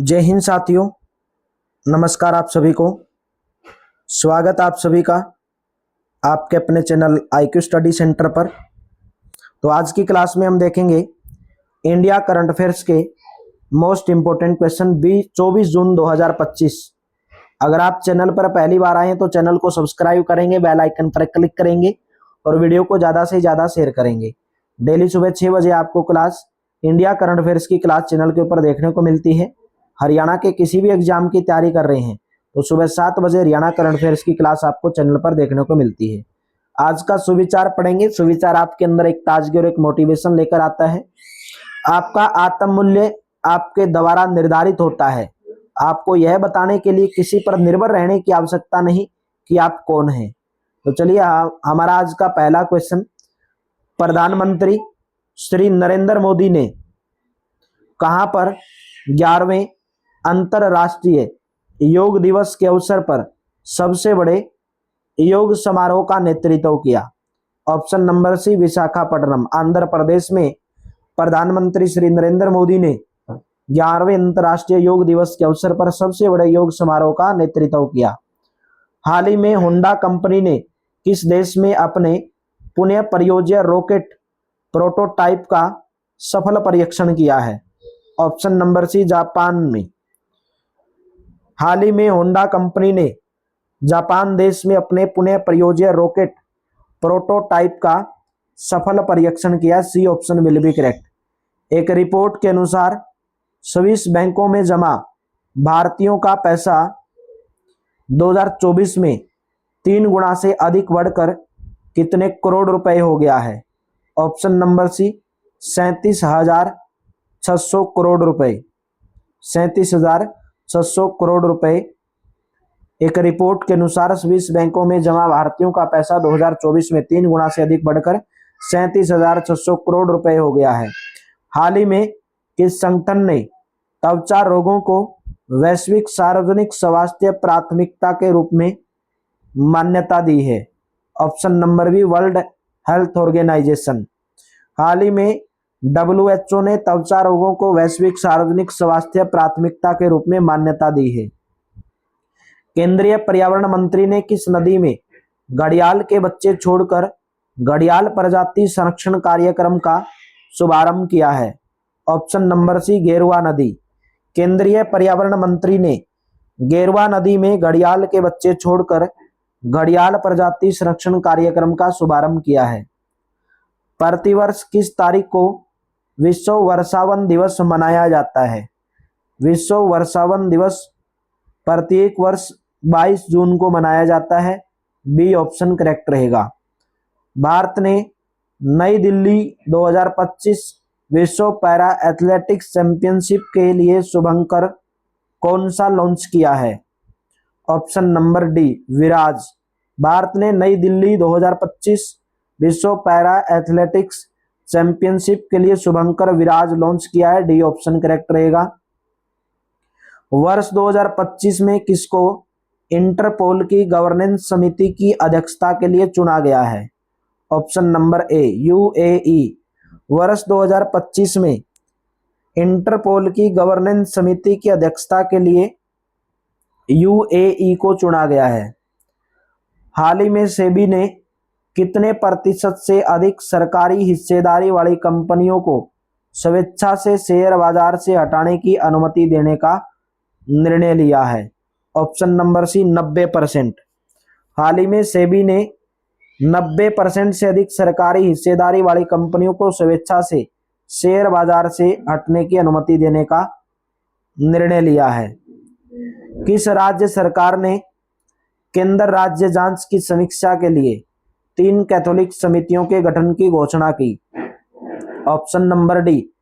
जय हिंद साथियों। नमस्कार आप सभी को। स्वागत आप सभी का आपके अपने चैनल IQ स्टडी सेंटर पर। तो आज की क्लास में हम देखेंगे इंडिया करंट अफेयर्स के मोस्ट इंपोर्टेंट क्वेश्चन 24 जून 2025। अगर आप चैनल पर पहली बार आए हैं तो चैनल को सब्सक्राइब करेंगे, बेल आइकन पर क्लिक करेंगे और वीडियो को ज़्यादा से ज़्यादा शेयर करेंगे। डेली सुबह 6 बजे आपको क्लास इंडिया करंट अफेयर्स की क्लास चैनल के ऊपर देखने को मिलती है। हरियाणा के किसी भी एग्जाम की तैयारी कर रहे हैं तो सुबह 7 बजे हरियाणा करंट अफेयर्स की क्लास आपको चैनल पर देखने को मिलती है। आज का सुविचार पढ़ेंगे। सुविचार आपके अंदर एक ताजगी और एक मोटिवेशन लेकर आता है। आपका आत्म मूल्य आपके द्वारा निर्धारित होता है। आपको यह बताने के लिए किसी पर निर्भर रहने की आवश्यकता नहीं कि आप कौन हैं। तो चलिए हमारा आज का पहला क्वेश्चन, प्रधानमंत्री श्री नरेंद्र मोदी ने कहां पर 11वें अंतरराष्ट्रीय योग दिवस के अवसर पर सबसे बड़े योग समारोह का नेतृत्व किया? Option number C, Visakhapatnam, Andhra Pradesh में प्रधानमंत्री श्री नरेंद्र मोदी ने 11वें अंतरराष्ट्रीय योग दिवस के अवसर पर सबसे बड़े योग समारोह का नेतृत्व किया। हाल ही में होंडा कंपनी ने किस देश में अपने पुणे परियोजना रॉकेट प्रोटोटाइप का सफल परीक्षण किया है? ऑप्शन नंबर सी, जापान में। हाल ही में होंडा कंपनी ने जापान देश में अपने पुणे परियोजना रॉकेट प्रोटोटाइप का सफल परीक्षण किया। C option will be correct. एक रिपोर्ट के अनुसार स्विस बैंकों में जमा भारतीयों का पैसा 2024 में 3 गुना से अधिक बढ़कर कितने करोड़ रुपए हो गया है? ऑप्शन नंबर सी, 37,600 करोड़ रुपए। 37,600 करोड़ रुपए। एक रिपोर्ट के अनुसार स्विस बैंकों में जमा भारतीयों का पैसा 2024 में 3 गुना से अधिक बढ़कर 37,600 करोड़ रुपए हो गया है। हाल ही में किस संगठन ने त्वचा रोगों को वैश्विक सार्वजनिक स्वास्थ्य प्राथमिकता के रूप में मान्यता दी है? Option number B, World Health Organization. हाल ही में WHO ने त्वचा रोगों को वैश्विक सार्वजनिक स्वास्थ्य प्राथमिकता के रूप में मान्यता दी है। केंद्रीय पर्यावरण मंत्री ने किस नदी में घड़ियाल के बच्चे छोड़कर घड़ियाल प्रजाति संरक्षण कार्यक्रम का शुभारंभ किया है? ऑप्शन नंबर सी, गेरुआ नदी। केंद्रीय पर्यावरण मंत्री ने गेरुआ नदी में घड़ियाल के बच्चे छोड़कर घड़ियाल प्रजाति संरक्षण कार्यक्रम का शुभारंभ किया है। प्रतिवर्ष किस तारीख को विश्व वर्षावन दिवस मनाया जाता है? विश्व वर्षावन दिवस प्रत्येक वर्ष 22 जून को मनाया जाता है। बी ऑप्शन करेक्ट रहेगा। भारत ने नई दिल्ली 2025 विश्व पैरा एथलेटिक्स चैंपियनशिप के लिए शुभंकर कौन सा लॉन्च किया है? ऑप्शन नंबर डी, विराज। भारत ने नई दिल्ली 2025 विश्व पैरा एथलेटिक्स चैंपियनशिप के लिए शुभंकर विराज लॉन्च किया है। डी ऑप्शन करेक्ट रहेगा। वर्ष 2025 में किसको इंटरपोल की गवर्नेंस समिति की अध्यक्षता के लिए चुना गया है? Option number A, UAE। वर्ष 2025 में इंटरपोल की गवर्नेंस समिति की अध्यक्षता के लिए UAE को चुना गया है। हाल ही में सेबी ने कितने प्रतिशत से अधिक सरकारी हिस्सेदारी वाली कंपनियों को स्वेच्छा से शेयर बाजार से हटाने की अनुमति देने का निर्णय लिया है? ऑप्शन नंबर सी, 90%। हाल ही में सेबी ने 90% से अधिक सरकारी हिस्सेदारी वाली कंपनियों को स्वेच्छा से शेयर बाजार से हटने की अनुमति देने का निर्णय लिया है। किस राज्य सरकार ने केंद्र राज्य जांच की समीक्षा के लिए 3 कैथोलिक समितियों के गठन की घोषणा की? ऑप्शन नंबर डी,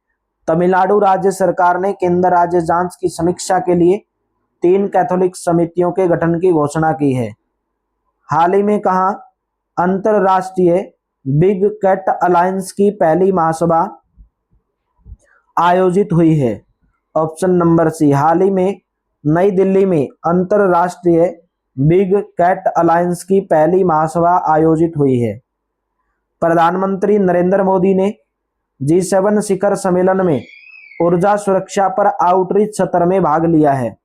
तमिलनाडु राज्य सरकार ने केंद्र राज्य जांच की समीक्षा के लिए 3 कैथोलिक समितियों के गठन की घोषणा की है। हाल ही में कहां अंतरराष्ट्रीय बिग कैट अलायंस की पहली महासभा आयोजित हुई है? ऑप्शन नंबर सी, हाल ही में नई दिल्ली में अंतरराष्ट्रीय बिग कैट अलायंस की पहली महासभा आयोजित हुई है। प्रधानमंत्री नरेंद्र मोदी ने G7 शिखर सम्मेलन में ऊर्जा सुरक्षा पर आउटरीच सत्र में भाग लिया है?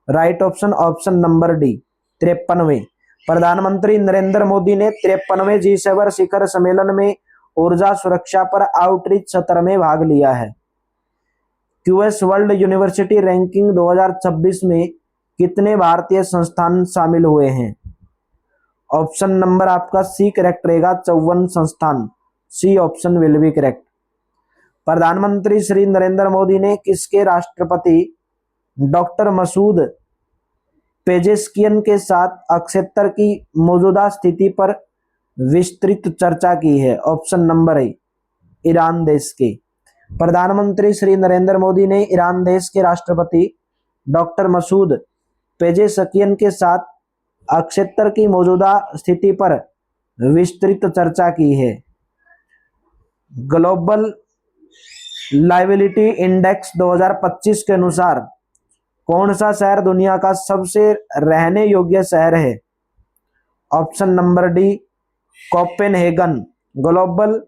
Right option, option number D 53वें। प्रधानमंत्री नरेंद्र मोदी ने 53वें G7 शिखर सम्मेलन में ऊर्जा सुरक्षा पर आउटरीच सत्र में भाग लिया है। क्यूएस वर्ल्ड यूनिवर्सिटी रैंकिंग 2026 में कितने भारतीय संस्थान शामिल हुए हैं? ऑप्शन नंबर आपका सी करेक्ट रहेगा, 54 संस्थान। C option will be correct. प्रधानमंत्री श्री नरेंद्र मोदी ने किसके राष्ट्रपति डॉक्टर मसूद पेजेस्कियन के साथ अक्षेत्र की मौजूदा स्थिति पर विस्तृत चर्चा की है? ऑप्शन नंबर ए ईरान देश के। प्रधानमंत्री श्री नरेंद्र मोदी ने ईरान देश के राष्ट्रपति डॉक्टर मसूद पेजेस्कियन के साथ अक्षेत्र की मौजूदा स्थिति पर विस्तृत चर्चा की है। ग्लोबल लाइबिलिटी इंडेक्स 2025 के अनुसार कौन सा शहर दुनिया का सबसे रहने योग्य शहर है? Option number D Copenhagen. Global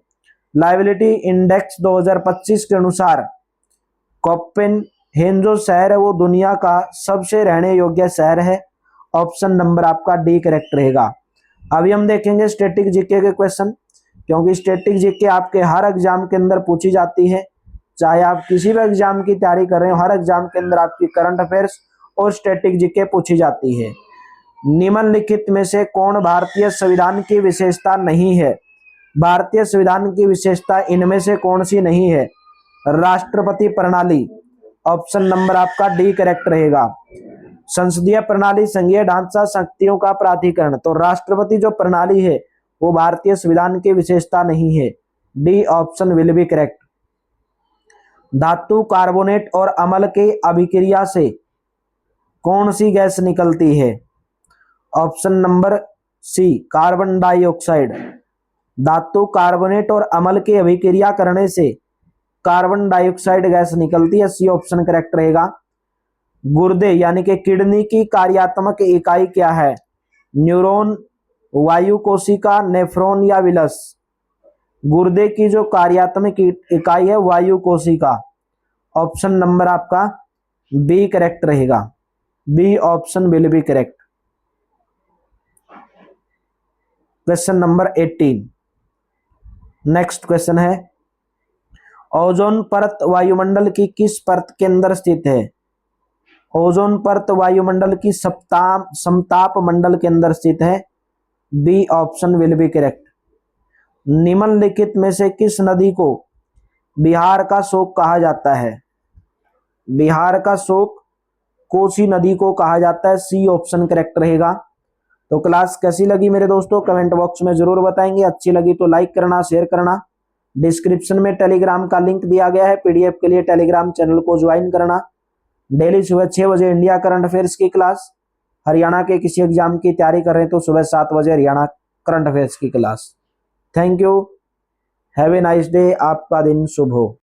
liability index 2025 के अनुसार कोपेनहेगन जो शहर है वो दुनिया का सबसे रहने योग्य शहर है। ऑप्शन नंबर आपका डी करेक्ट रहेगा। अभी हम देखेंगे स्टैटिक जीके के क्वेश्चन, क्योंकि स्टैटिक जीके आपके हर एग्जाम के अंदर पूछी जाती है। चाहे आप किसी भी एग्जाम की तैयारी कर रहे हो, हर एग्जाम के अंदर आपकी करंट अफेयर्स और स्टैटिक जीके पूछी जाती है। निम्नलिखित में से कौन भारतीय संविधान की विशेषता नहीं है? भारतीय संविधान की विशेषता इनमें से कौन सी नहीं है? राष्ट्रपति प्रणाली। ऑप्शन नंबर आपका डी करेक्ट रहेगा। संसदीय प्रणाली, संघीय ढांचा, शक्तियों का प्राधिकरण। तो राष्ट्रपति जो प्रणाली है वो भारतीय संविधान की विशेषता नहीं है। D option will be correct. धातु, कार्बोनेट और अम्ल के अभिक्रिया से कौन सी गैस निकलती है? Option number C carbon dioxide. धातु, कार्बोनेट और अम्ल की अभिक्रिया करने से कार्बन डाइऑक्साइड गैस निकलती है। सी ऑप्शन करेक्ट रहेगा। गुर्दे यानी कि किडनी की कार्यात्मक इकाई क्या है? न्यूरॉन, वायु कोशिका, नेफ्रॉन या विलस? गुर्दे की जो कार्यात्मक इकाई है वायु कोशिका। ऑप्शन नंबर आपका बी करेक्ट रहेगा। B option will be correct. Question number 18। Next question है, ओजोन परत वायुमंडल की किस परत के अंदर स्थित है? ओजोन परत वायुमंडल की समताप मंडल के अंदर स्थित है। B option will be correct. निम्नलिखित में से किस नदी को बिहार का शोक कहा जाता है? बिहार का शोक कोसी नदी को कहा जाता है। सी ऑप्शन करेक्ट रहेगा। तो क्लास कैसी लगी मेरे दोस्तों कमेंट बॉक्स में जरूर बताएंगे। अच्छी लगी तो लाइक करना, शेयर करना। डिस्क्रिप्शन में टेलीग्राम का लिंक दिया गया है, पीडीएफ के लिए टेलीग्राम चैनल को ज्वाइन करना। डेली सुबह 6 बजे इंडिया करंट अफेयर्स की क्लास। हरियाणा के किसी एग्जाम की तैयारी कर रहे हैं तो सुबह 7 बजे हरियाणा करंट अफेयर्स की class. Thank you, have a nice day. आपका दिन शुभ हो।